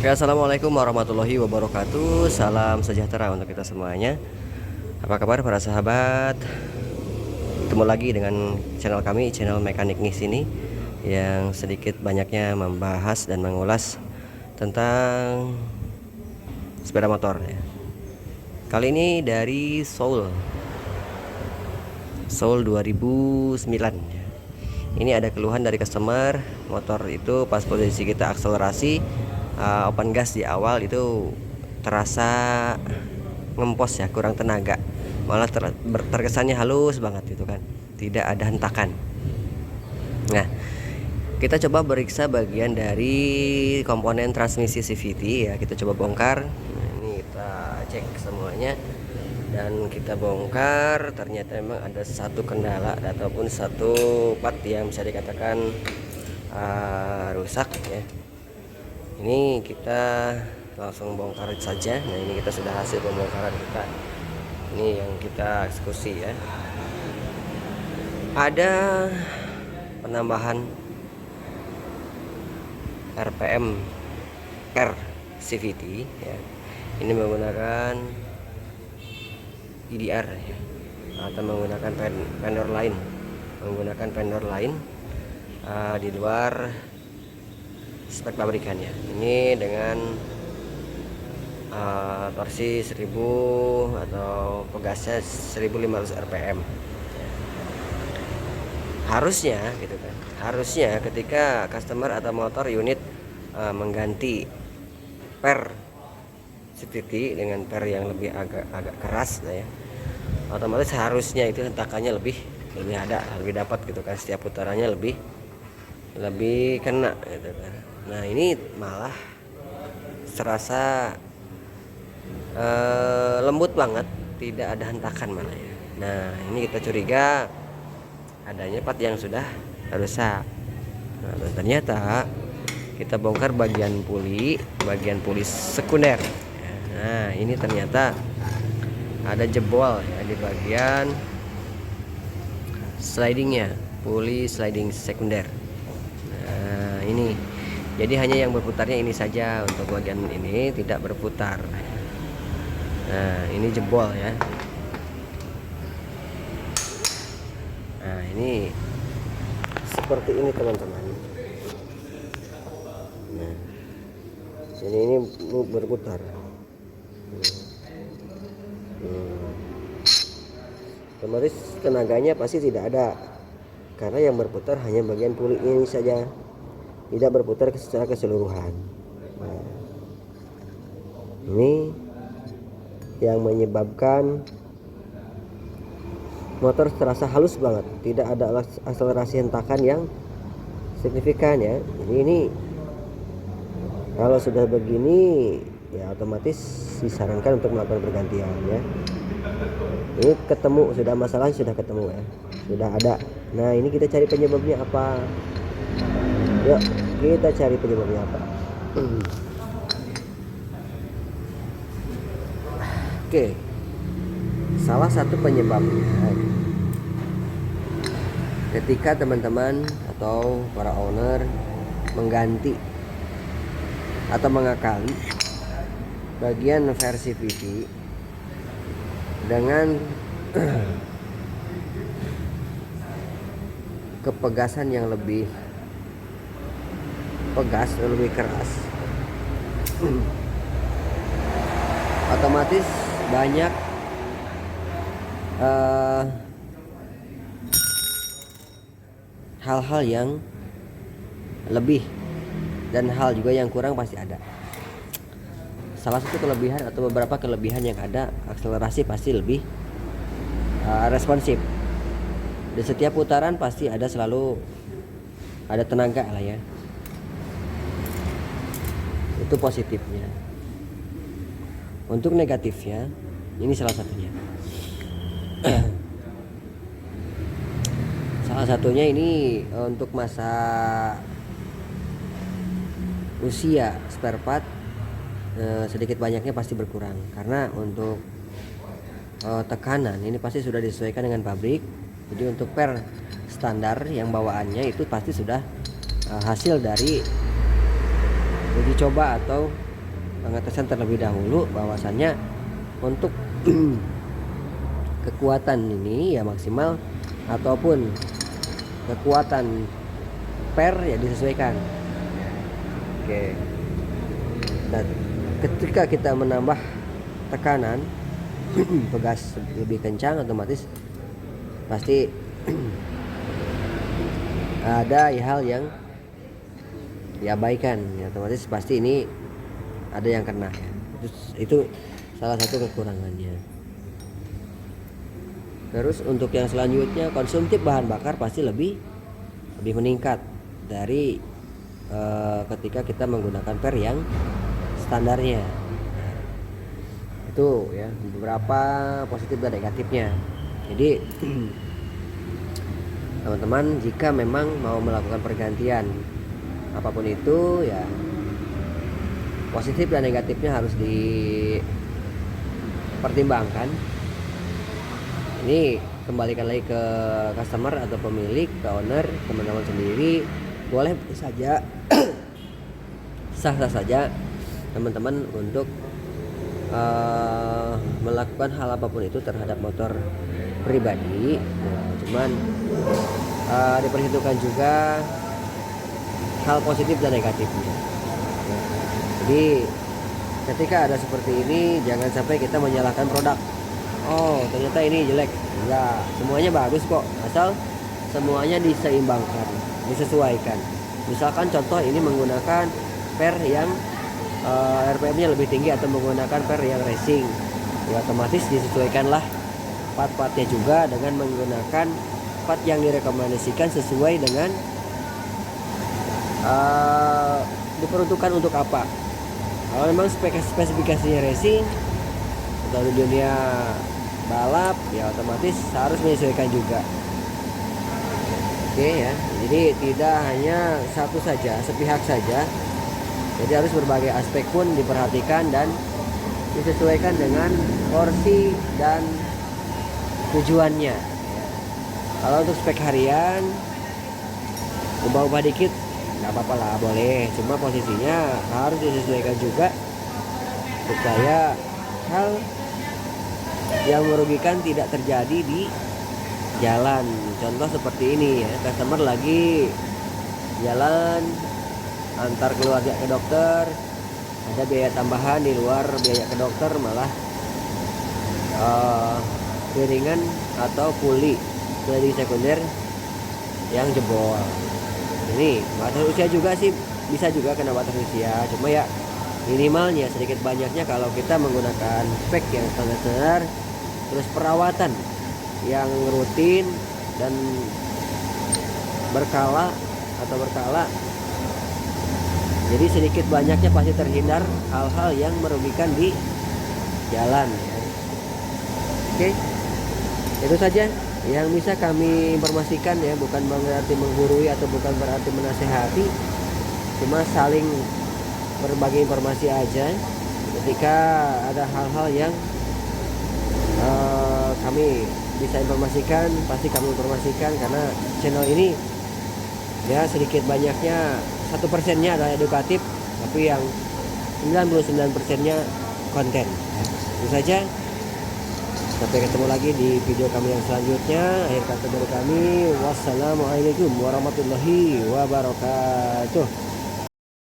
Oke, assalamualaikum warahmatullahi wabarakatuh. Salam sejahtera untuk kita semuanya. Apa kabar para sahabat? Ketemu lagi dengan channel kami, channel Mekanik Nis ini, yang sedikit banyaknya membahas dan mengulas tentang sepeda motor ya. Kali ini dari Soul 2009 ya. Ini ada keluhan dari customer, motor itu pas posisi kita akselerasi open gas di awal itu terasa ngempos ya, kurang tenaga, malah terkesannya halus banget itu kan, tidak ada hentakan. Nah, kita coba periksa bagian dari komponen transmisi CVT ya, kita coba bongkar. Nah, ini kita cek semuanya dan kita bongkar, ternyata memang ada satu kendala ataupun satu part yang bisa dikatakan rusak ya. Ini kita langsung bongkar saja. Nah, ini kita sudah hasil pembongkaran kita. Ini yang kita eksekusi ya. Ada penambahan RPM R CVT ya. Ini menggunakan EDR ya, atau menggunakan vendor lain, di luar spek pabrikannya. Ini dengan torsi 1000 atau pegasnya 1500 rpm. Harusnya gitu kan. Harusnya ketika customer atau motor unit mengganti per CVT dengan per yang lebih agak keras ya, otomatis harusnya itu hentakannya lebih dapat gitu kan, setiap putarannya lebih kena gitu kan. Nah, ini malah serasa lembut banget, tidak ada hentakan malah ya. Nah, ini kita curiga adanya part yang sudah rusak. Nah, dan ternyata kita bongkar bagian puli sekunder. Nah, ini ternyata ada jebol ya di bagian slidingnya, puli sliding sekunder. Nah, ini jadi hanya yang berputarnya ini saja, untuk bagian ini tidak berputar. Nah, ini jebol ya. Nah, ini seperti ini teman-teman. Nah, ini berputar. Otomatis tenaganya pasti tidak ada, karena yang berputar hanya bagian puli ini saja, tidak berputar secara keseluruhan. Nah, ini yang menyebabkan motor terasa halus banget, tidak ada akselerasi hentakan yang signifikan ya. Jadi ini kalau sudah begini ya otomatis disarankan untuk melakukan pergantian ya. Ini masalahnya sudah ketemu ya, sudah ada. Nah, ini kita cari penyebabnya apa. Yuk kita cari penyebabnya apa. Oke, salah satu penyebabnya ketika teman-teman atau para owner mengganti atau mengakali bagian versi VT dengan kepegasan yang lebih lebih keras, otomatis banyak hal-hal yang lebih dan hal juga yang kurang pasti ada. Salah satu kelebihan atau beberapa kelebihan yang ada, akselerasi pasti lebih responsif. Di setiap putaran pasti selalu ada tenaga lah ya. Itu positifnya. Untuk negatifnya, ini salah satunya. Salah satunya ini untuk masa usia spare part, sedikit banyaknya pasti berkurang, karena untuk tekanan ini pasti sudah disesuaikan dengan pabrik. Jadi untuk per standar yang bawaannya itu pasti sudah hasil dari uji coba atau pengetesan terlebih dahulu bahwasannya untuk kekuatan ini ya maksimal ataupun kekuatan per ya disesuaikan. Oke. Dan ketika kita menambah tekanan pegas lebih kencang, otomatis pasti ada hal yang diabaikan ya, otomatis pasti ini ada yang kena ya. Itu salah satu kekurangannya. Terus untuk yang selanjutnya, konsumtif bahan bakar pasti lebih meningkat dari ketika kita menggunakan per yang standarnya. Itu ya beberapa positif dan negatifnya. Jadi teman-teman jika memang mau melakukan pergantian apapun itu ya, positif dan negatifnya harus dipertimbangkan. Ini kembalikan lagi ke customer atau pemilik, ke owner, teman-teman sendiri. Boleh saja sah-sah saja teman-teman untuk melakukan hal apapun itu terhadap motor pribadi ya, cuman diperhitungkan juga hal positif dan negatifnya ya. Jadi ketika ada seperti ini jangan sampai kita menyalahkan produk. Oh ternyata ini jelek, enggak, semuanya bagus kok, asal semuanya diseimbangkan, disesuaikan. Misalkan contoh ini menggunakan per yang RPM-nya lebih tinggi atau menggunakan per yang racing ya, otomatis disesuaikanlah part-partnya juga dengan menggunakan part yang direkomendasikan sesuai dengan diperuntukkan untuk apa. Kalau memang spesifikasinya racing atau di dunia balap ya, otomatis harus menyesuaikan juga. Oke ya, jadi tidak hanya satu saja, sepihak saja. Jadi harus berbagai aspek pun diperhatikan dan disesuaikan dengan porsi dan tujuannya. Kalau untuk spek harian ubah-ubah dikit nggak apa-apa lah, boleh. Cuma posisinya harus disesuaikan juga supaya hal yang merugikan tidak terjadi di jalan. Contoh seperti ini ya, customer lagi jalan antar keluarga ke dokter, ada biaya tambahan di luar biaya ke dokter, malah piringan atau puli dari sekunder yang jebol. Ini batas usia juga sih, bisa juga kena batas usia, cuma ya minimalnya sedikit banyaknya kalau kita menggunakan spek yang standar, terus perawatan yang rutin dan berkala, jadi sedikit banyaknya pasti terhindar hal-hal yang merugikan di jalan ya. Oke, itu saja yang bisa kami informasikan ya, bukan berarti menggurui atau bukan berarti menasehati, cuma saling berbagi informasi aja. Ketika ada hal-hal yang kami bisa informasikan, pasti kami informasikan, karena channel ini ya sedikit banyaknya 1%-nya adalah edukatif, tapi yang 99%-nya konten. Itu saja. Sampai ketemu lagi di video kami yang selanjutnya. Akhir kata dari kami, wassalamualaikum warahmatullahi wabarakatuh.